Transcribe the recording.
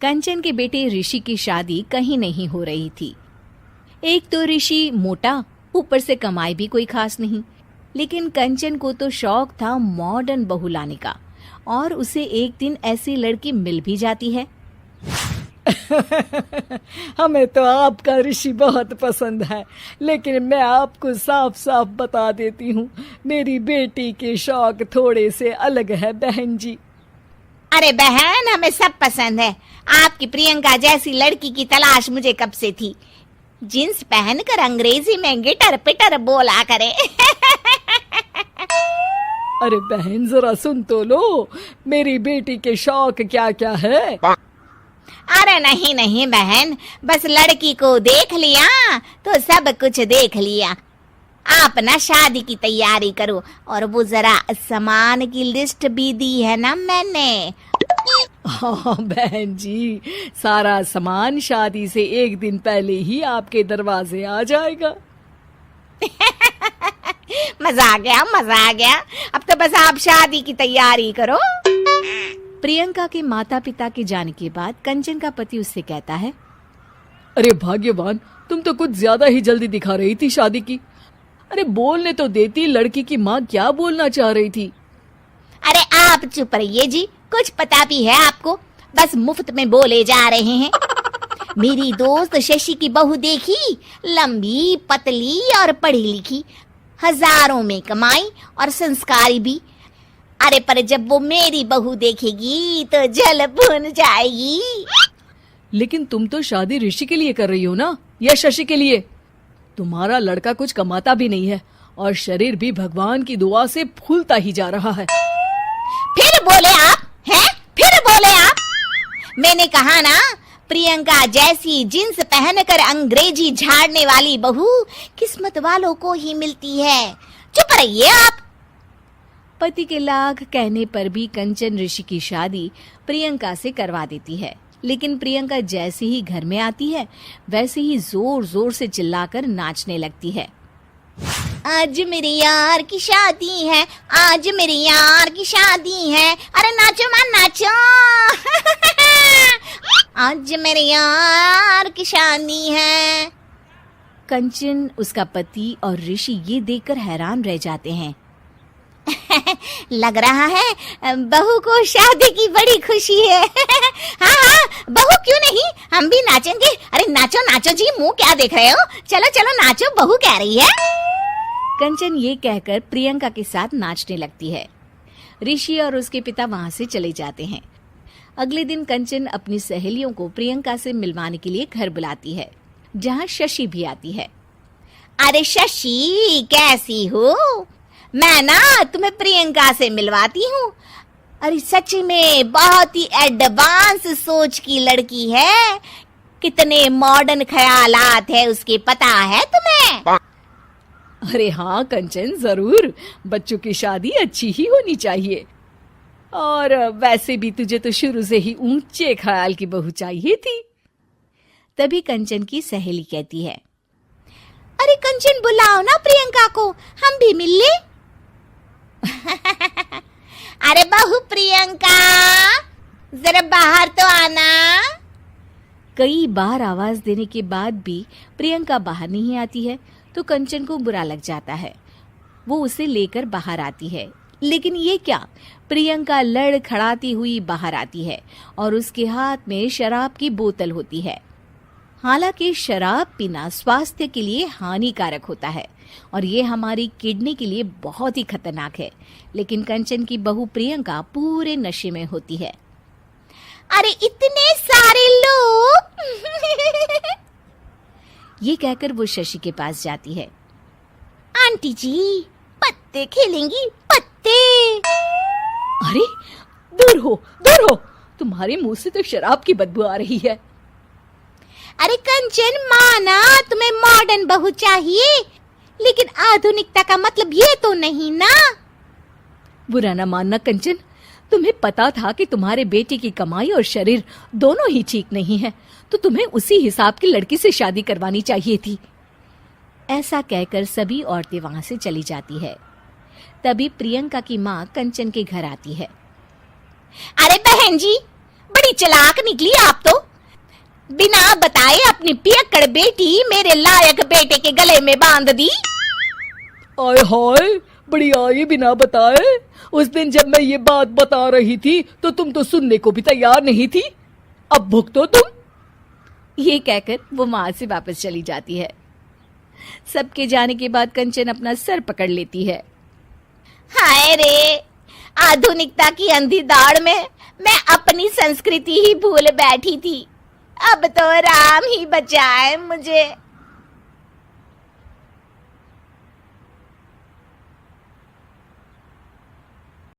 कंचन के बेटे ऋषि की शादी कहीं नहीं हो रही थी। एक तो ऋषि मोटा, ऊपर से कमाई भी कोई खास नहीं। लेकिन कंचन को तो शौक था मॉडर्न बहू लाने का, और उसे एक दिन ऐसी लड़की मिल भी जाती है। हमें तो आपका ऋषि बहुत पसंद है, लेकिन मैं आपको साफ साफ बता देती हूँ, मेरी बेटी के शौक थोड़े से अलग है बहन जी। अरे बहन, हमें सब पसंद है। आपकी प्रियंका जैसी लड़की की तलाश मुझे कब से थी। जींस पहनकर अंग्रेजी में गिटर पिटर बोला करे। अरे बहन, जरा सुन तो लो, मेरी बेटी के शौक क्या क्या है। अरे नहीं नहीं बहन, बस लड़की को देख लिया तो सब कुछ देख लिया। आप ना शादी की तैयारी करो, और वो जरा सामान की लिस्ट भी दी है ना मैंने। हाँ बहन जी, सारा सामान शादी से एक दिन पहले ही आपके दरवाजे आ जाएगा। मजा आ गया, मजा आ गया। अब तो बस आप शादी की तैयारी करो। प्रियंका के माता पिता के जाने के बाद कंचन का पति उससे कहता है, अरे भाग्यवान, तुम तो कुछ ज्यादा ही जल्दी दिखा रही थी शादी की। अरे बोलने तो देती, लड़की की माँ क्या बोलना चाह रही थी। अरे आप चुप रहिए जी, कुछ पता भी है आपको, बस मुफ्त में बोले जा रहे हैं। मेरी दोस्त शशि की बहू देखी, लंबी पतली और पढ़ी लिखी, हजारों में कमाई और संस्कारी भी। अरे पर जब वो मेरी बहू देखेगी तो जल भुन जाएगी। लेकिन तुम तो शादी ऋषि के लिए कर रही हो ना, या शशि के लिए? तुम्हारा लड़का कुछ कमाता भी नहीं है, और शरीर भी भगवान की दुआ से फूलता ही जा रहा है। फिर बोले आप हैं? फिर बोले आप? मैंने कहा ना, प्रियंका जैसी जींस पहनकर अंग्रेजी झाड़ने वाली बहू किस्मत वालों को ही मिलती है। चुप रहिए आप। पति के लाख कहने पर भी कंचन ऋषि की शादी प्रियंका से करवा देती है। लेकिन प्रियंका जैसे ही घर में आती है, वैसे ही जोर जोर से चिल्लाकर नाचने लगती है। आज मेरे यार की शादी है, आज मेरे यार की शादी है। अरे नाचो मां नाचो। आज मेरे यार की शादी है। कंचन, उसका पति और ऋषि ये देखकर हैरान रह जाते हैं। लग रहा है बहू को शादी की बड़ी खुशी है। हाँ हाँ, बहू क्यों नहीं, हम भी नाचेंगे। अरे नाचो नाचो जी, मुंह क्या देख रहे हो, चलो चलो नाचो, बहू कह रही है। कंचन ये कहकर प्रियंका के साथ नाचने लगती है। ऋषि और उसके पिता वहां से चले जाते हैं। अगले दिन कंचन अपनी सहेलियों को प्रियंका से मिलवाने के लिए घर बुलाती है, जहाँ शशि भी आती है। अरे शशि, कैसी हो? मैं ना तुम्हें प्रियंका से मिलवाती हूँ। अरे सच में बहुत ही एडवांस सोच की लड़की है। कितने मॉडर्न ख्यालात है उसके, पता है तुम्हें? अरे हाँ कंचन, जरूर। बच्चों की शादी अच्छी ही होनी चाहिए, और वैसे भी तुझे तो शुरू से ही ऊंचे ख्याल की बहू चाहिए थी। तभी कंचन की सहेली कहती है, अरे कंचन, बुलाओ ना प्रियंका को, हम भी मिल ले। अरे बहू प्रियंका, जरा बाहर तो आना। कई बार आवाज देने के बाद भी प्रियंका बाहर नहीं आती है, तो कंचन को बुरा लग जाता है। वो उसे लेकर बाहर आती है, लेकिन ये क्या, प्रियंका लड़खड़ाती हुई बाहर आती है और उसके हाथ में शराब की बोतल होती है। हालांकि शराब पीना स्वास्थ्य के लिए हानिकारक होता है, और ये हमारी किडनी के लिए बहुत ही खतरनाक है। लेकिन कंचन की बहू प्रियंका पूरे नशे में होती है। अरे इतने सारे लोग। ये कहकर वो शशि के पास जाती है। आंटी जी, पत्ते खेलेंगी, पत्ते। अरे दूर हो, दूर हो, तुम्हारे मुंह से तो शराब की बदबू आ रही है। अरे कंचन, माना तुम्हें मॉडर्न बहू चाहिए, लेकिन आधुनिकता का मतलब ये तो नहीं ना। बुरा ना मानना कंचन, तुम्हें पता था कि तुम्हारे बेटे की कमाई और शरीर दोनों ही ठीक नहीं है, तो तुम्हें उसी हिसाब की लड़की से शादी करवानी चाहिए थी। ऐसा कहकर सभी औरतें वहां से चली जाती है। तभी प्रियंका की माँ कंचन के घर आती है। अरे बहन जी, बड़ी चालाक निकली आप तो। बिना बताए अपनी पियक्कड़ बेटी मेरे लायक बेटे के गले में बांध दी। आय हाय, बड़ी आई बिना बताए। उस दिन जब मैं ये बात बता रही थी तो तुम तो सुनने को भी तैयार नहीं थी। अब भुगतो तुम। ये कहकर वो वहां से वापस चली जाती है। सबके जाने के बाद कंचन अपना सर पकड़ लेती है। हाय रे, आधुनिकता की अंधी दौड़ में मैं अपनी संस्कृति ही भूल बैठी थी। अब तो राम ही बचाए मुझे।